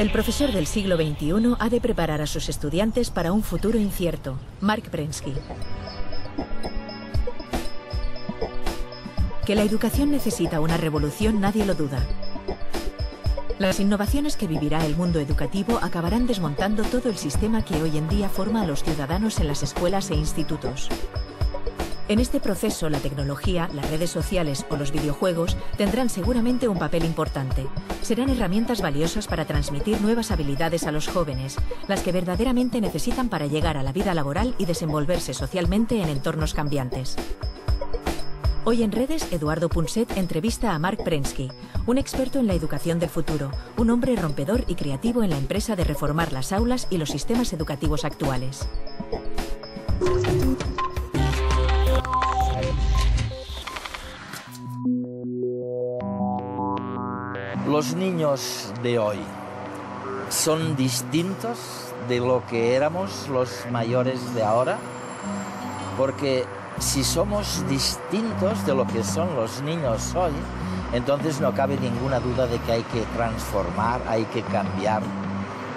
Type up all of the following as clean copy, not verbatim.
El profesor del siglo XXI ha de preparar a sus estudiantes para un futuro incierto. Mark Prensky. Que la educación necesita una revolución, nadie lo duda. Las innovaciones que vivirá el mundo educativo acabarán desmontando todo el sistema que hoy en día forma a los ciudadanos en las escuelas e institutos. En este proceso, la tecnología, las redes sociales o los videojuegos tendrán seguramente un papel importante. Serán herramientas valiosas para transmitir nuevas habilidades a los jóvenes, las que verdaderamente necesitan para llegar a la vida laboral y desenvolverse socialmente en entornos cambiantes. Hoy en Redes, Eduardo Punset entrevista a Mark Prensky, un experto en la educación del futuro, un hombre rompedor y creativo en la empresa de reformar las aulas y los sistemas educativos actuales. Los niños de hoy son distintos de lo que éramos los mayores de ahora, porque si somos distintos de lo que son los niños hoy, entonces no cabe ninguna duda de que hay que transformar, hay que cambiar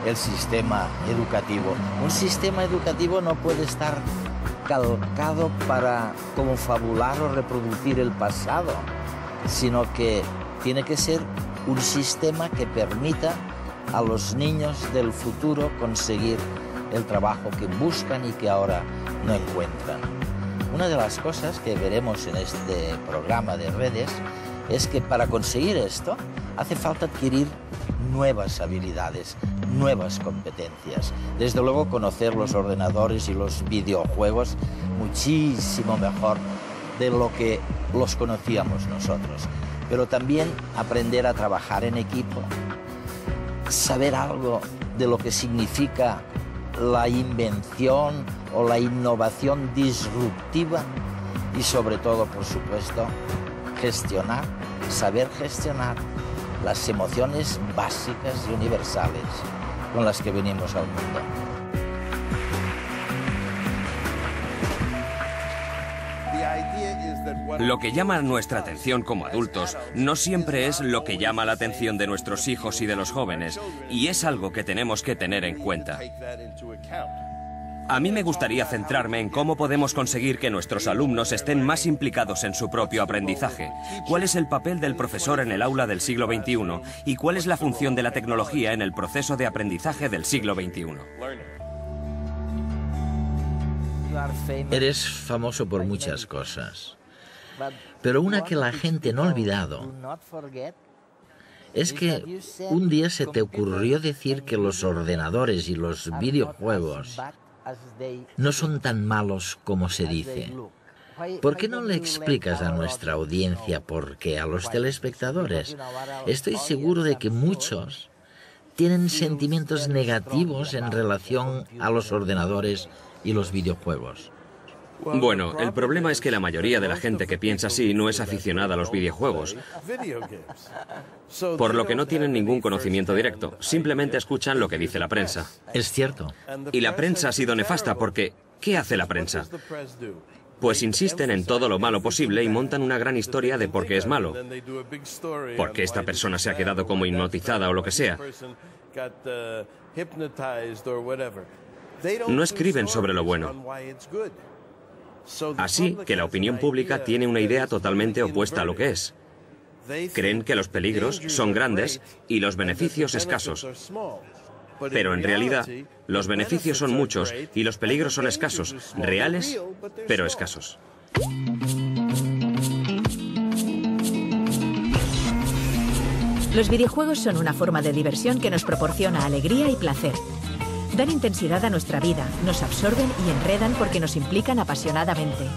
el sistema educativo. Un sistema educativo no puede estar calcado para confabular o reproducir el pasado, sino que tiene que ser un sistema que permita a los niños del futuro conseguir el trabajo que buscan y que ahora no encuentran. Una de las cosas que veremos en este programa de Redes es que para conseguir esto hace falta adquirir nuevas habilidades, nuevas competencias. Desde luego conocer los ordenadores y los videojuegos muchísimo mejor de lo que los conocíamos nosotros. Pero también aprender a trabajar en equipo, saber algo de lo que significa la invención o la innovación disruptiva y sobre todo, por supuesto, saber gestionar las emociones básicas y universales con las que venimos al mundo. Lo que llama nuestra atención como adultos no siempre es lo que llama la atención de nuestros hijos y de los jóvenes, y es algo que tenemos que tener en cuenta. A mí me gustaría centrarme en cómo podemos conseguir que nuestros alumnos estén más implicados en su propio aprendizaje, cuál es el papel del profesor en el aula del siglo XXI y cuál es la función de la tecnología en el proceso de aprendizaje del siglo XXI. Eres famoso por muchas cosas, pero una que la gente no ha olvidado es que un día se te ocurrió decir que los ordenadores y los videojuegos no son tan malos como se dice. ¿Por qué no le explicas a nuestra audiencia por qué, a los telespectadores? Estoy seguro de que muchos tienen sentimientos negativos en relación a los ordenadores y los videojuegos. Bueno, el problema es que la mayoría de la gente que piensa así no es aficionada a los videojuegos, por lo que no tienen ningún conocimiento directo, simplemente escuchan lo que dice la prensa. Es cierto. Y la prensa ha sido nefasta porque, ¿qué hace la prensa? Pues insisten en todo lo malo posible y montan una gran historia de por qué es malo, por qué esta persona se ha quedado como hipnotizada o lo que sea. No escriben sobre lo bueno. Así que la opinión pública tiene una idea totalmente opuesta a lo que es. Creen que los peligros son grandes y los beneficios escasos. Pero en realidad, los beneficios son muchos y los peligros son escasos, reales, pero escasos. Los videojuegos son una forma de diversión que nos proporciona alegría y placer. Dan intensidad a nuestra vida, nos absorben y enredan porque nos implican apasionadamente.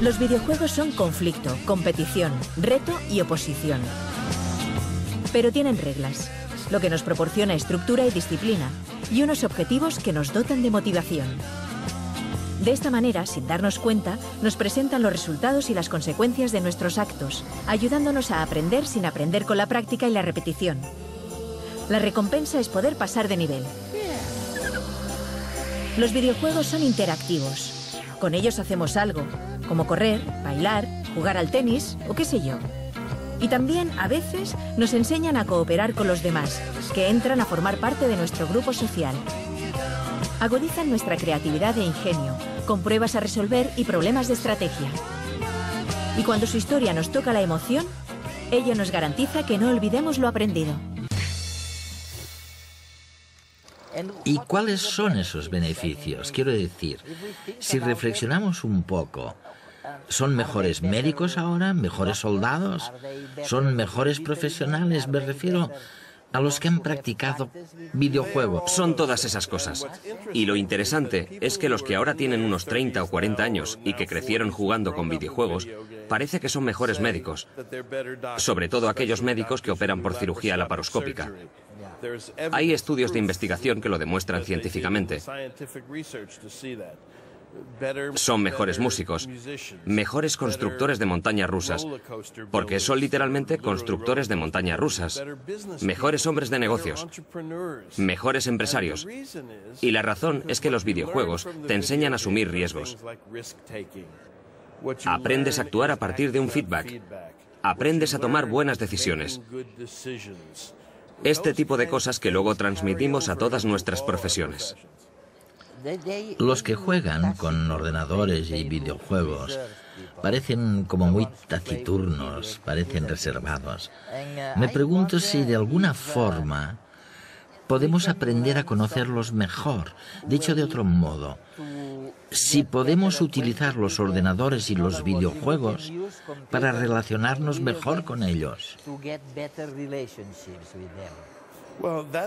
Los videojuegos son conflicto, competición, reto y oposición. Pero tienen reglas, lo que nos proporciona estructura y disciplina, y unos objetivos que nos dotan de motivación. De esta manera, sin darnos cuenta, nos presentan los resultados y las consecuencias de nuestros actos, ayudándonos a aprender sin aprender con la práctica y la repetición. La recompensa es poder pasar de nivel. Los videojuegos son interactivos. Con ellos hacemos algo, como correr, bailar, jugar al tenis o qué sé yo. Y también, a veces, nos enseñan a cooperar con los demás, que entran a formar parte de nuestro grupo social. Agudizan nuestra creatividad e ingenio, con pruebas a resolver y problemas de estrategia. Y cuando su historia nos toca la emoción, ello nos garantiza que no olvidemos lo aprendido. ¿Y cuáles son esos beneficios? Quiero decir, si reflexionamos un poco, ¿son mejores médicos ahora? ¿Mejores soldados? ¿Son mejores profesionales? Me refiero a los que han practicado videojuegos. Son todas esas cosas. Y lo interesante es que los que ahora tienen unos 30 o 40 años y que crecieron jugando con videojuegos, parece que son mejores médicos. Sobre todo aquellos médicos que operan por cirugía laparoscópica. Hay estudios de investigación que lo demuestran científicamente. Son mejores músicos, mejores constructores de montañas rusas, porque son literalmente constructores de montañas rusas, mejores hombres de negocios, mejores empresarios. Y la razón es que los videojuegos te enseñan a asumir riesgos. Aprendes a actuar a partir de un feedback. Aprendes a tomar buenas decisiones. Este tipo de cosas que luego transmitimos a todas nuestras profesiones. Los que juegan con ordenadores y videojuegos parecen como muy taciturnos, parecen reservados. Me pregunto si de alguna forma podemos aprender a conocerlos mejor. Dicho de otro modo, si podemos utilizar los ordenadores y los videojuegos para relacionarnos mejor con ellos.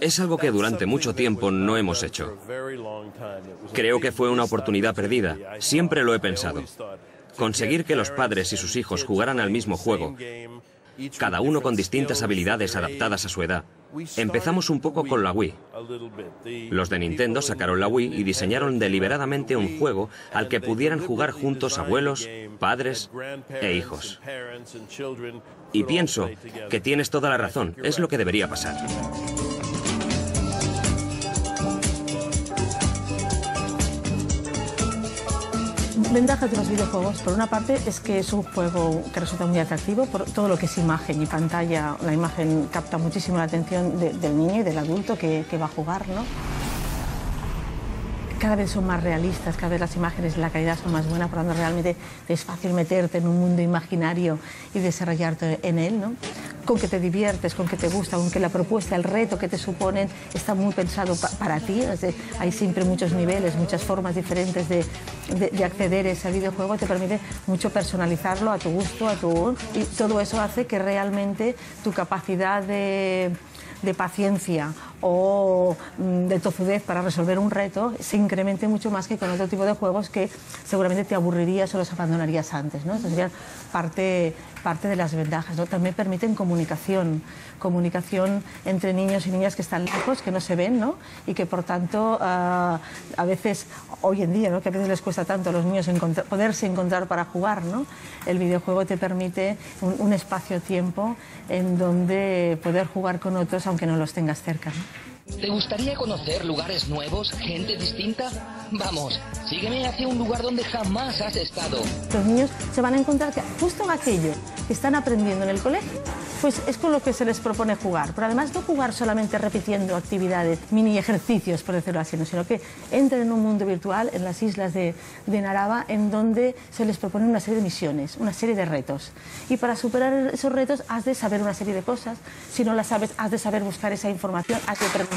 Es algo que durante mucho tiempo no hemos hecho. Creo que fue una oportunidad perdida. Siempre lo he pensado. Conseguir que los padres y sus hijos jugaran al mismo juego, cada uno con distintas habilidades adaptadas a su edad. Empezamos un poco con la Wii. Los de Nintendo sacaron la Wii y diseñaron deliberadamente un juego al que pudieran jugar juntos abuelos, padres e hijos. Y pienso que tienes toda la razón, es lo que debería pasar. Ventaja de los videojuegos, por una parte, es que es un juego que resulta muy atractivo por todo lo que es imagen y pantalla. La imagen capta muchísimo la atención del niño y del adulto que va a jugar, ¿no? Cada vez son más realistas, cada vez las imágenes y la calidad son más buenas, por lo tanto realmente es fácil meterte en un mundo imaginario y desarrollarte en él, ¿no? Con que te diviertes, con que te gusta, con que la propuesta, el reto que te suponen está muy pensado para ti. Hay siempre muchos niveles, muchas formas diferentes de acceder a ese videojuego, te permite mucho personalizarlo a tu gusto, y todo eso hace que realmente tu capacidad de paciencia o de tozudez para resolver un reto se incremente mucho más que con otro tipo de juegos que seguramente te aburrirías o los abandonarías antes, ¿no? Eso sería parte de las ventajas, ¿no? También permiten comunicación entre niños y niñas que están lejos, que no se ven, ¿no? Y que por tanto a veces, hoy en día, ¿no? Que a veces les cuesta tanto a los niños poderse encontrar para jugar, ¿no? El videojuego te permite un espacio-tiempo en donde poder jugar con otros aunque no los tengas cerca, ¿no? ¿Te gustaría conocer lugares nuevos, gente distinta? Vamos, sígueme hacia un lugar donde jamás has estado. Los niños se van a encontrar que justo en aquello que están aprendiendo en el colegio, pues es con lo que se les propone jugar. Pero además no jugar solamente repitiendo actividades, mini ejercicios, por decirlo así, ¿no? Sino que entren en un mundo virtual en las islas de Narava, en donde se les propone una serie de misiones, una serie de retos. Y para superar esos retos has de saber una serie de cosas. Si no las sabes, has de saber buscar esa información, has de preguntar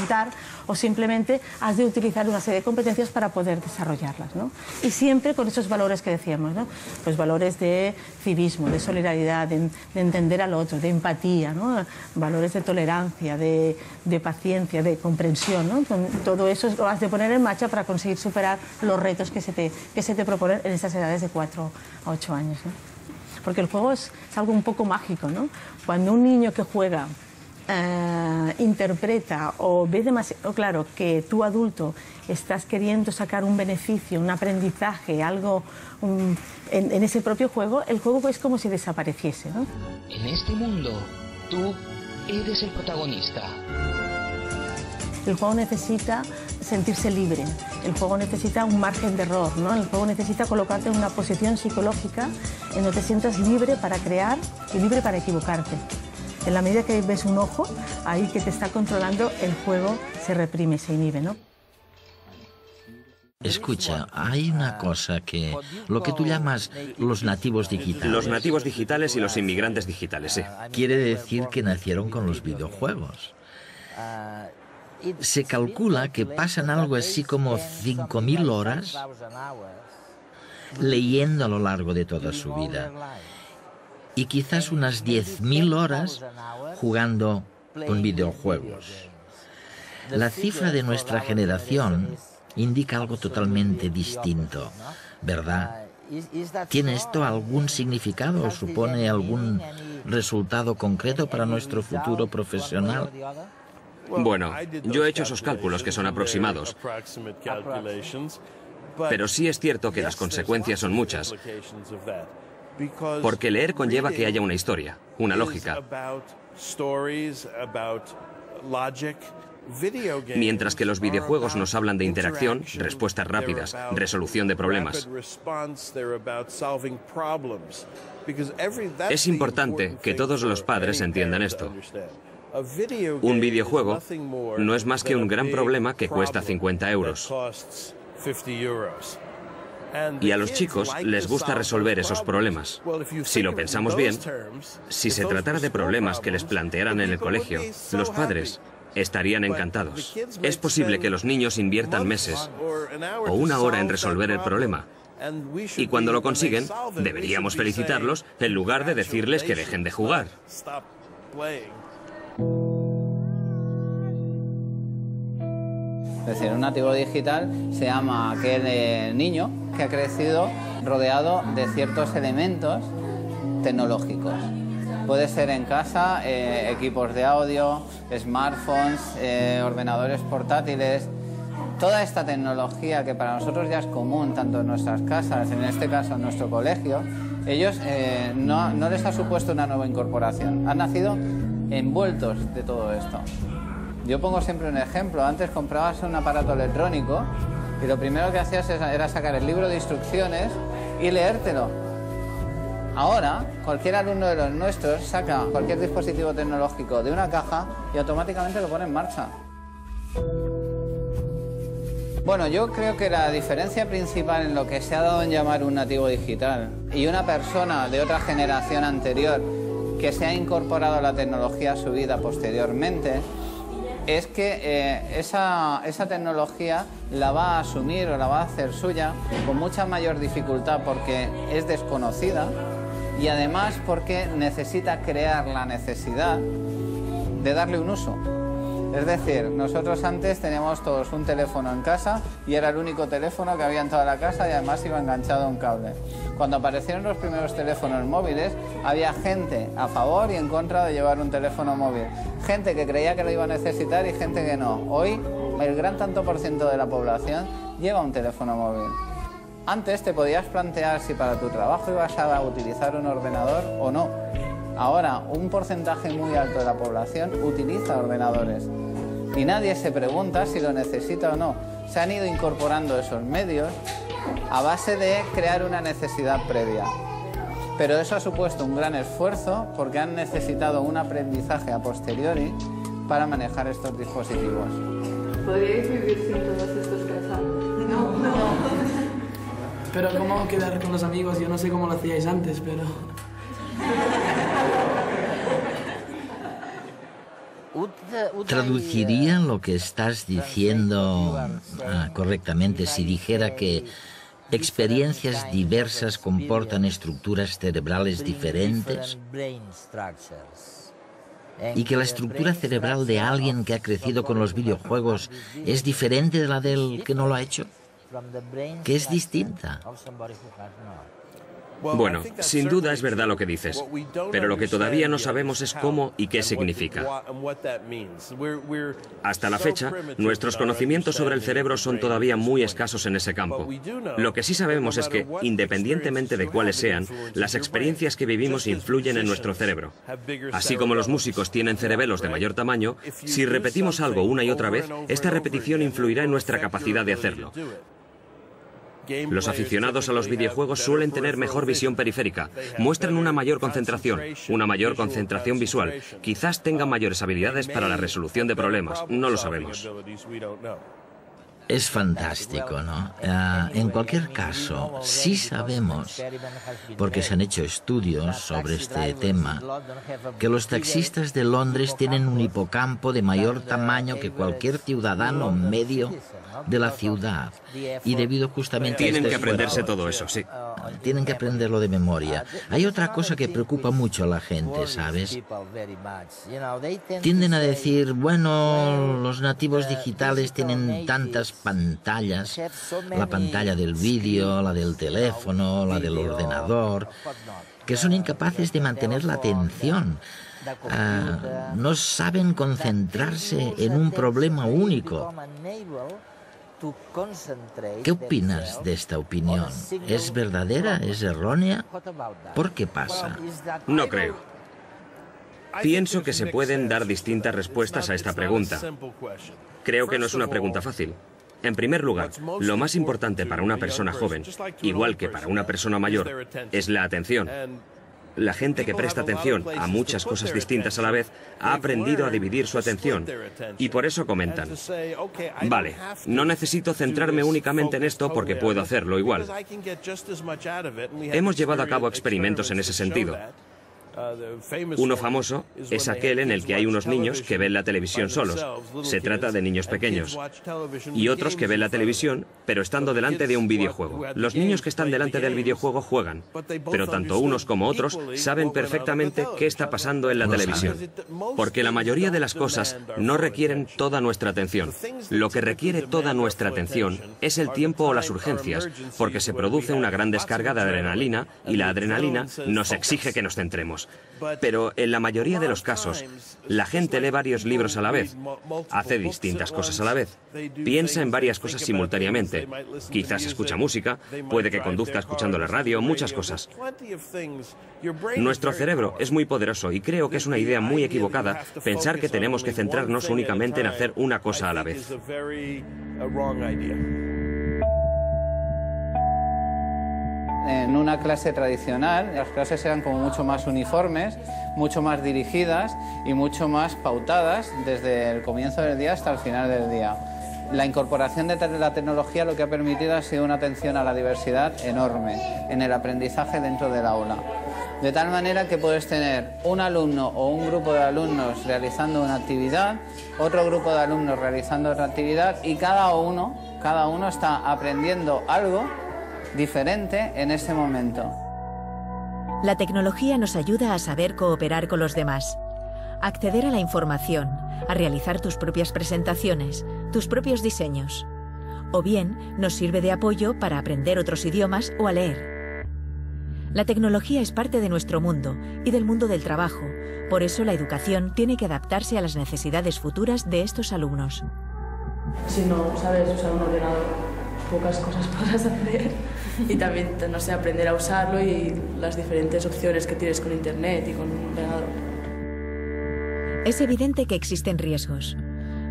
o simplemente has de utilizar una serie de competencias para poder desarrollarlas, ¿no? Y siempre con esos valores que decíamos, ¿no? Pues valores de civismo, de solidaridad, de entender al otro, de empatía, ¿no? Valores de tolerancia, de paciencia, de comprensión, ¿no? Todo eso lo has de poner en marcha para conseguir superar los retos que se te proponen en estas edades de 4 a 8 años, ¿no? Porque el juego es algo un poco mágico, ¿no? Cuando un niño que juega interpreta o ve demasiado claro que tú adulto estás queriendo sacar un beneficio, un aprendizaje, algo en ese propio juego, el juego es como si desapareciese, ¿no? En este mundo, tú eres el protagonista. El juego necesita sentirse libre. El juego necesita un margen de error, ¿no? El juego necesita colocarte en una posición psicológica en donde te sientas libre para crear y libre para equivocarte. En la medida que ves un ojo ahí que te está controlando, el juego se reprime, se inhibe, ¿no? Escucha, hay una cosa que... lo que tú llamas los nativos digitales. Los nativos digitales y los inmigrantes digitales, sí. Quiere decir que nacieron con los videojuegos. Se calcula que pasan algo así como 5.000 horas leyendo a lo largo de toda su vida. Y quizás unas 10.000 horas jugando con videojuegos. La cifra de nuestra generación indica algo totalmente distinto, ¿verdad? ¿Tiene esto algún significado o supone algún resultado concreto para nuestro futuro profesional? Bueno, yo he hecho esos cálculos que son aproximados. Pero sí es cierto que las consecuencias son muchas. Porque leer conlleva que haya una historia, una lógica. Mientras que los videojuegos nos hablan de interacción, respuestas rápidas, resolución de problemas. Es importante que todos los padres entiendan esto. Un videojuego no es más que un gran problema que cuesta 50 euros. Y a los chicos les gusta resolver esos problemas. Si lo pensamos bien, si se tratara de problemas que les plantearan en el colegio, los padres estarían encantados. Es posible que los niños inviertan meses o una hora en resolver el problema. Y cuando lo consiguen, deberíamos felicitarlos en lugar de decirles que dejen de jugar. Es decir, un nativo digital se llama aquel niño que ha crecido rodeado de ciertos elementos tecnológicos. Puede ser en casa, equipos de audio, smartphones, ordenadores portátiles. Toda esta tecnología que para nosotros ya es común, tanto en nuestras casas, en este caso en nuestro colegio, ellos no les ha supuesto una nueva incorporación. Han nacido envueltos de todo esto. Yo pongo siempre un ejemplo. Antes comprabas un aparato electrónico y lo primero que hacías era sacar el libro de instrucciones y leértelo. Ahora, cualquier alumno de los nuestros saca cualquier dispositivo tecnológico de una caja y automáticamente lo pone en marcha. Bueno, yo creo que la diferencia principal en lo que se ha dado en llamar un nativo digital y una persona de otra generación anterior que se ha incorporado a la tecnología a su vida posteriormente es que esa tecnología la va a asumir o la va a hacer suya con mucha mayor dificultad porque es desconocida y además porque necesita crear la necesidad de darle un uso. Es decir, nosotros antes teníamos todos un teléfono en casa y era el único teléfono que había en toda la casa y además iba enganchado a un cable. Cuando aparecieron los primeros teléfonos móviles, había gente a favor y en contra de llevar un teléfono móvil. Gente que creía que lo iba a necesitar y gente que no. Hoy, el gran tanto por ciento de la población lleva un teléfono móvil. Antes te podías plantear si para tu trabajo ibas a utilizar un ordenador o no. Ahora, un porcentaje muy alto de la población utiliza ordenadores y nadie se pregunta si lo necesita o no. Se han ido incorporando esos medios a base de crear una necesidad previa. Pero eso ha supuesto un gran esfuerzo porque han necesitado un aprendizaje a posteriori para manejar estos dispositivos. ¿Podríais vivir sin todos estos casados? No. Pero ¿cómo quedar con los amigos? Yo no sé cómo lo hacíais antes, pero... ¿Traduciría lo que estás diciendo correctamente si dijera que experiencias diversas comportan estructuras cerebrales diferentes? ¿Y que la estructura cerebral de alguien que ha crecido con los videojuegos es diferente de la del que no lo ha hecho? ¿Que es distinta? Bueno, sin duda es verdad lo que dices, pero lo que todavía no sabemos es cómo y qué significa. Hasta la fecha, nuestros conocimientos sobre el cerebro son todavía muy escasos en ese campo. Lo que sí sabemos es que, independientemente de cuáles sean, las experiencias que vivimos influyen en nuestro cerebro. Así como los músicos tienen cerebelos de mayor tamaño, si repetimos algo una y otra vez, esta repetición influirá en nuestra capacidad de hacerlo. Los aficionados a los videojuegos suelen tener mejor visión periférica, muestran una mayor concentración visual, quizás tengan mayores habilidades para la resolución de problemas, no lo sabemos. Es fantástico, ¿no? En cualquier caso, sí sabemos, porque se han hecho estudios sobre este tema, que los taxistas de Londres tienen un hipocampo de mayor tamaño que cualquier ciudadano medio de la ciudad. Y debido justamente a Tienen este que aprenderse esfuerzo, todo eso, sí. tienen que aprenderlo de memoria. Hay otra cosa que preocupa mucho a la gente, ¿sabes? Tienden a decir, bueno, los nativos digitales tienen tantas pantallas, la pantalla del vídeo, la del teléfono, la del ordenador, que son incapaces de mantener la atención. No saben concentrarse en un problema único. ¿Qué opinas de esta opinión? ¿Es verdadera? ¿Es errónea? ¿Por qué pasa? No creo. Pienso que se pueden dar distintas respuestas a esta pregunta. Creo que no es una pregunta fácil. En primer lugar, lo más importante para una persona joven, igual que para una persona mayor, es la atención. La gente que presta atención a muchas cosas distintas a la vez ha aprendido a dividir su atención y por eso comentan, vale, no necesito centrarme únicamente en esto porque puedo hacerlo igual. Hemos llevado a cabo experimentos en ese sentido. Uno famoso es aquel en el que hay unos niños que ven la televisión solos. Se trata de niños pequeños. Y otros que ven la televisión, pero estando delante de un videojuego. Los niños que están delante del videojuego juegan, pero tanto unos como otros saben perfectamente qué está pasando en la televisión. Porque la mayoría de las cosas no requieren toda nuestra atención. Lo que requiere toda nuestra atención es el tiempo o las urgencias, porque se produce una gran descarga de adrenalina y la adrenalina nos exige que nos centremos. Pero en la mayoría de los casos, la gente lee varios libros a la vez, hace distintas cosas a la vez, piensa en varias cosas simultáneamente, quizás escucha música, puede que conduzca escuchando la radio, muchas cosas. Nuestro cerebro es muy poderoso y creo que es una idea muy equivocada pensar que tenemos que centrarnos únicamente en hacer una cosa a la vez. En una clase tradicional, las clases eran como mucho más uniformes, mucho más dirigidas y mucho más pautadas desde el comienzo del día hasta el final del día. La incorporación de la tecnología lo que ha permitido ha sido una atención a la diversidad enorme en el aprendizaje dentro del aula. De tal manera que puedes tener un alumno o un grupo de alumnos realizando una actividad, otro grupo de alumnos realizando otra actividad y cada uno está aprendiendo algo diferente en ese momento. La tecnología nos ayuda a saber cooperar con los demás, a acceder a la información, a realizar tus propias presentaciones, tus propios diseños. O bien, nos sirve de apoyo para aprender otros idiomas o a leer. La tecnología es parte de nuestro mundo y del mundo del trabajo. Por eso la educación tiene que adaptarse a las necesidades futuras de estos alumnos. Si no sabes usar un ordenador, pocas cosas podrás hacer. Y también, no sé, aprender a usarlo y las diferentes opciones que tienes con internet y con un ordenador. Es evidente que existen riesgos.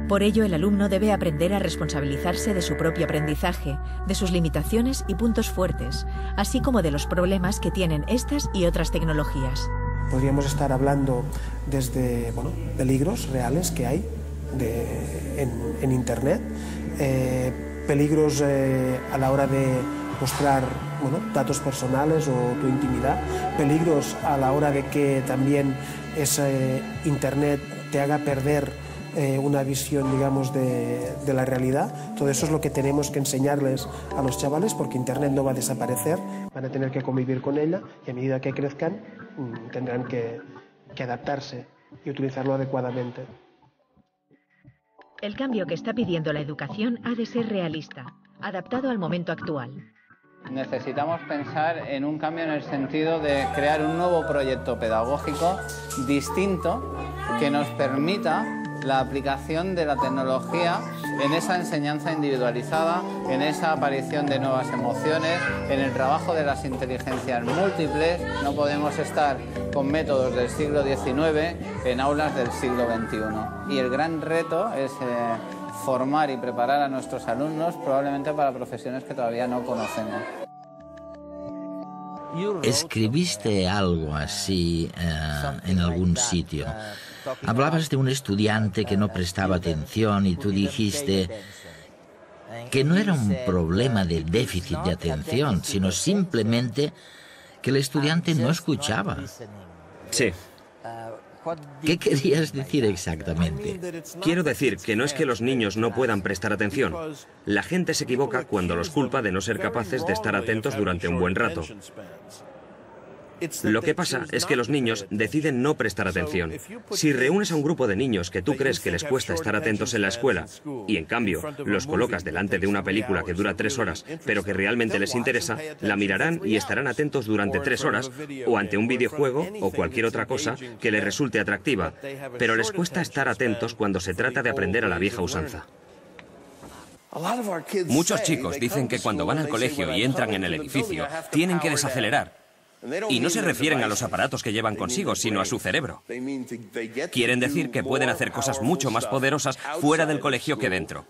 Por ello, el alumno debe aprender a responsabilizarse de su propio aprendizaje, de sus limitaciones y puntos fuertes, así como de los problemas que tienen estas y otras tecnologías. Podríamos estar hablando desde peligros reales que hay en internet, peligros a la hora de mostrar datos personales o tu intimidad, peligros a la hora de que también ese internet te haga perder una visión, digamos, de la realidad. Todo eso es lo que tenemos que enseñarles a los chavales, porque internet no va a desaparecer, van a tener que convivir con ella y a medida que crezcan tendrán que adaptarse y utilizarlo adecuadamente. El cambio que está pidiendo la educación ha de ser realista, adaptado al momento actual. necesitamos pensar en un cambio en el sentido de crear un nuevo proyecto pedagógico distinto que nos permita la aplicación de la tecnología en esa enseñanza individualizada, en esa aparición de nuevas emociones, en el trabajo de las inteligencias múltiples. No podemos estar con métodos del siglo XIX en aulas del siglo XXI. Y el gran reto es formar y preparar a nuestros alumnos probablemente para profesiones que todavía no conocemos. Escribiste algo así en algún sitio. Hablabas de un estudiante que no prestaba atención y tú dijiste que no era un problema de déficit de atención, sino simplemente que el estudiante no escuchaba. Sí. ¿Qué querías decir exactamente? Quiero decir que no es que los niños no puedan prestar atención. La gente se equivoca cuando los culpa de no ser capaces de estar atentos durante un buen rato. Lo que pasa es que los niños deciden no prestar atención. Si reúnes a un grupo de niños que tú crees que les cuesta estar atentos en la escuela y en cambio los colocas delante de una película que dura 3 horas pero que realmente les interesa, la mirarán y estarán atentos durante 3 horas o ante un videojuego o cualquier otra cosa que les resulte atractiva, pero les cuesta estar atentos cuando se trata de aprender a la vieja usanza. Muchos chicos dicen que cuando van al colegio y entran en el edificio tienen que desacelerar. Y no se refieren a los aparatos que llevan consigo, sino a su cerebro. Quieren decir que pueden hacer cosas mucho más poderosas fuera del colegio que dentro.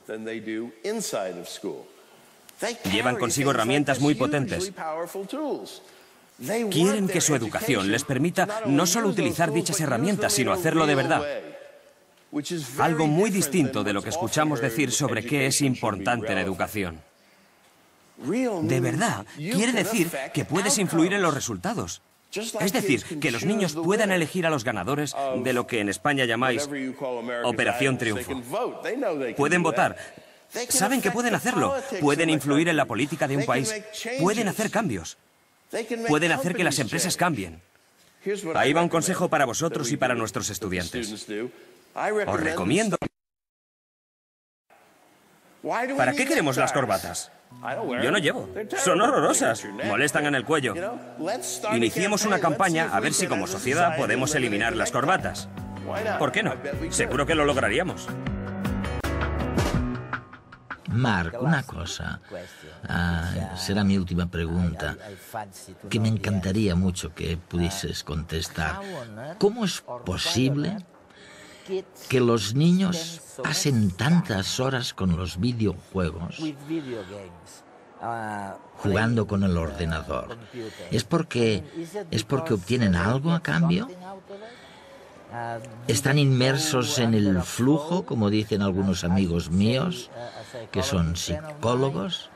Llevan consigo herramientas muy potentes. Quieren que su educación les permita no solo utilizar dichas herramientas, sino hacerlo de verdad. Algo muy distinto de lo que escuchamos decir sobre qué es importante la educación. De verdad, quiere decir que puedes influir en los resultados. Es decir, que los niños puedan elegir a los ganadores de lo que en España llamáis Operación Triunfo. Pueden votar. Saben que pueden hacerlo. Pueden influir en la política de un país. Pueden hacer cambios. Pueden hacer que las empresas cambien. Ahí va un consejo para vosotros y para nuestros estudiantes. Os recomiendo... ¿Para qué queremos las corbatas? Yo no llevo. Son horrorosas. Molestan en el cuello. Iniciemos una campaña a ver si como sociedad podemos eliminar las corbatas. ¿Por qué no? Seguro que lo lograríamos. Marc, una cosa. Será mi última pregunta, que me encantaría mucho que pudieses contestar. ¿Cómo es posible que los niños pasen tantas horas con los videojuegos jugando con el ordenador? ¿Es porque obtienen algo a cambio? ¿Están inmersos en el flujo, como dicen algunos amigos míos, que son psicólogos?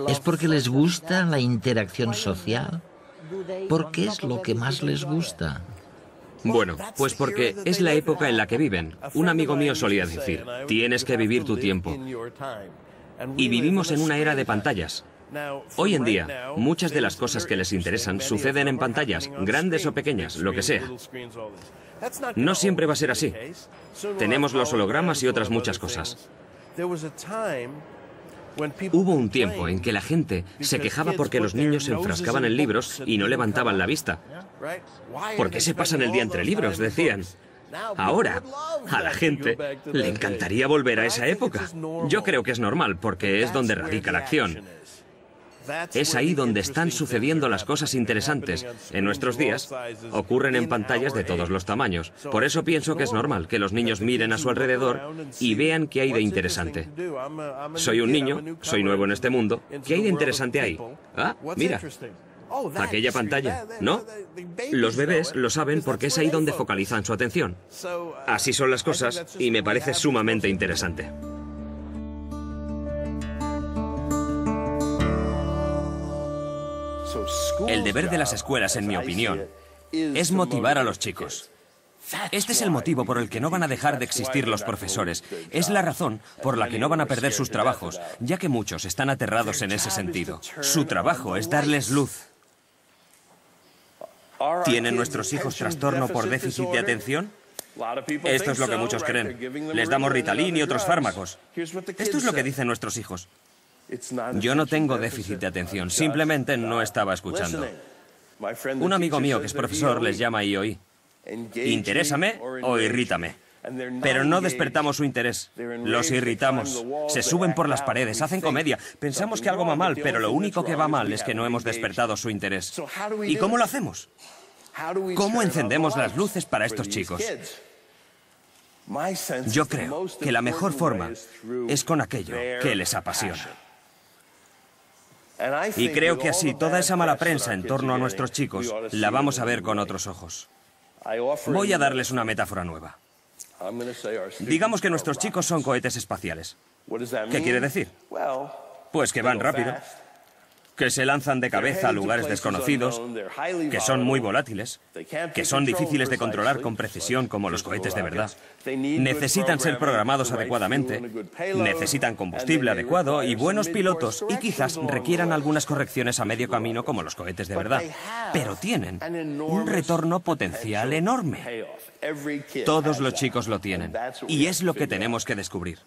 ¿Es porque les gusta la interacción social? ¿Por qué es lo que más les gusta? Bueno, pues porque es la época en la que viven. Un amigo mío solía decir, tienes que vivir tu tiempo. Y vivimos en una era de pantallas. Hoy en día, muchas de las cosas que les interesan suceden en pantallas, grandes o pequeñas, lo que sea. No siempre va a ser así. Tenemos los hologramas y otras muchas cosas. Hubo un tiempo en que la gente se quejaba porque los niños se enfrascaban en libros y no levantaban la vista. ¿Por qué se pasan el día entre libros?, decían. Ahora, a la gente le encantaría volver a esa época. Yo creo que es normal, porque es donde radica la acción. Es ahí donde están sucediendo las cosas interesantes. En nuestros días ocurren en pantallas de todos los tamaños. Por eso pienso que es normal que los niños miren a su alrededor y vean qué hay de interesante. Soy un niño, soy nuevo en este mundo. ¿Qué hay de interesante ahí? Ah, mira. Aquella pantalla, ¿no? Los bebés lo saben porque es ahí donde focalizan su atención. Así son las cosas y me parece sumamente interesante. El deber de las escuelas, en mi opinión, es motivar a los chicos. Este es el motivo por el que no van a dejar de existir los profesores. Es la razón por la que no van a perder sus trabajos, ya que muchos están aterrados en ese sentido. Su trabajo es darles luz. ¿Tienen nuestros hijos trastorno por déficit de atención? Esto es lo que muchos creen. Les damos Ritalin y otros fármacos. Esto es lo que dicen nuestros hijos. Yo no tengo déficit de atención, simplemente no estaba escuchando. Un amigo mío que es profesor les llama IOI. Interésame o irrítame. Pero no despertamos su interés, los irritamos. Se suben por las paredes, hacen comedia. Pensamos que algo va mal, pero lo único que va mal es que no hemos despertado su interés. ¿Y cómo lo hacemos? ¿Cómo encendemos las luces para estos chicos? Yo creo que la mejor forma es con aquello que les apasiona. Y creo que así toda esa mala prensa en torno a nuestros chicos la vamos a ver con otros ojos. Voy a darles una metáfora nueva. Digamos que nuestros chicos son cohetes espaciales. ¿Qué quiere decir? Pues que van rápido, que se lanzan de cabeza a lugares desconocidos, que son muy volátiles, que son difíciles de controlar con precisión como los cohetes de verdad. Necesitan ser programados adecuadamente, necesitan combustible adecuado y buenos pilotos y quizás requieran algunas correcciones a medio camino como los cohetes de verdad. Pero tienen un retorno potencial enorme. Todos los chicos lo tienen y es lo que tenemos que descubrir.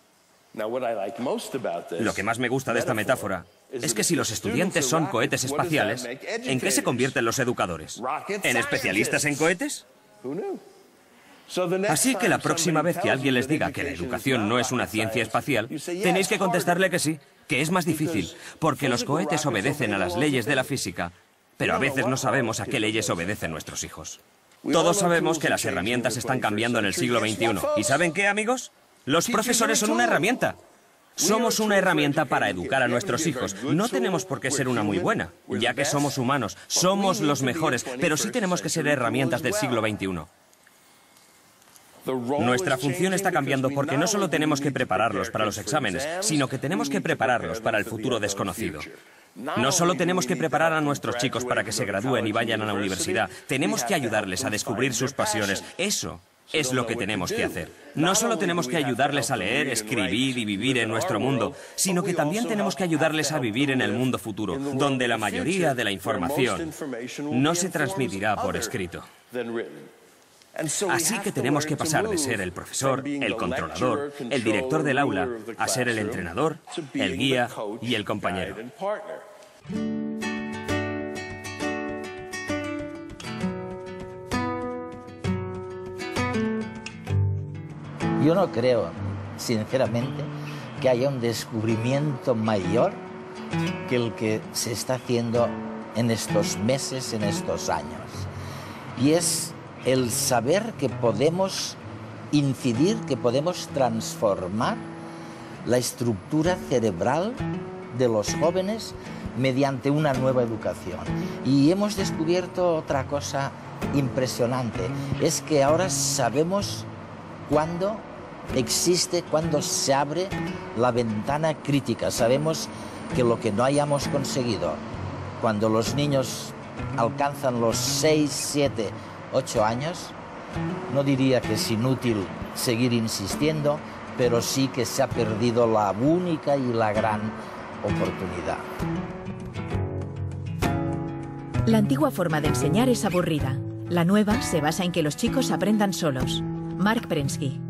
Lo que más me gusta de esta metáfora es que si los estudiantes son cohetes espaciales, ¿en qué se convierten los educadores? ¿En especialistas en cohetes? Así que la próxima vez que alguien les diga que la educación no es una ciencia espacial, tenéis que contestarle que sí, que es más difícil, porque los cohetes obedecen a las leyes de la física, pero a veces no sabemos a qué leyes obedecen nuestros hijos. Todos sabemos que las herramientas están cambiando en el siglo XXI. ¿Y saben qué, amigos? Los profesores son una herramienta. Somos una herramienta para educar a nuestros hijos. No tenemos por qué ser una muy buena, ya que somos humanos, somos los mejores, pero sí tenemos que ser herramientas del siglo XXI. Nuestra función está cambiando porque no solo tenemos que prepararlos para los exámenes, sino que tenemos que prepararlos para el futuro desconocido. No solo tenemos que preparar a nuestros chicos para que se gradúen y vayan a la universidad, tenemos que ayudarles a descubrir sus pasiones. Eso es lo que tenemos que hacer. No solo tenemos que ayudarles a leer, escribir y vivir en nuestro mundo, sino que también tenemos que ayudarles a vivir en el mundo futuro, donde la mayoría de la información no se transmitirá por escrito. Así que tenemos que pasar de ser el profesor, el controlador, el director del aula, a ser el entrenador, el guía y el compañero. Yo no creo, sinceramente, que haya un descubrimiento mayor que el que se está haciendo en estos meses, en estos años. Y es el saber que podemos incidir, que podemos transformar la estructura cerebral de los jóvenes mediante una nueva educación. Y hemos descubierto otra cosa impresionante, es que ahora sabemos cuándo existe, cuándo se abre la ventana crítica. Sabemos que lo que no hayamos conseguido cuando los niños alcanzan los 6, 7, 8 años, no diría que es inútil seguir insistiendo, pero sí que se ha perdido la única y la gran oportunidad. La antigua forma de enseñar es aburrida. La nueva se basa en que los chicos aprendan solos. Mark Prensky.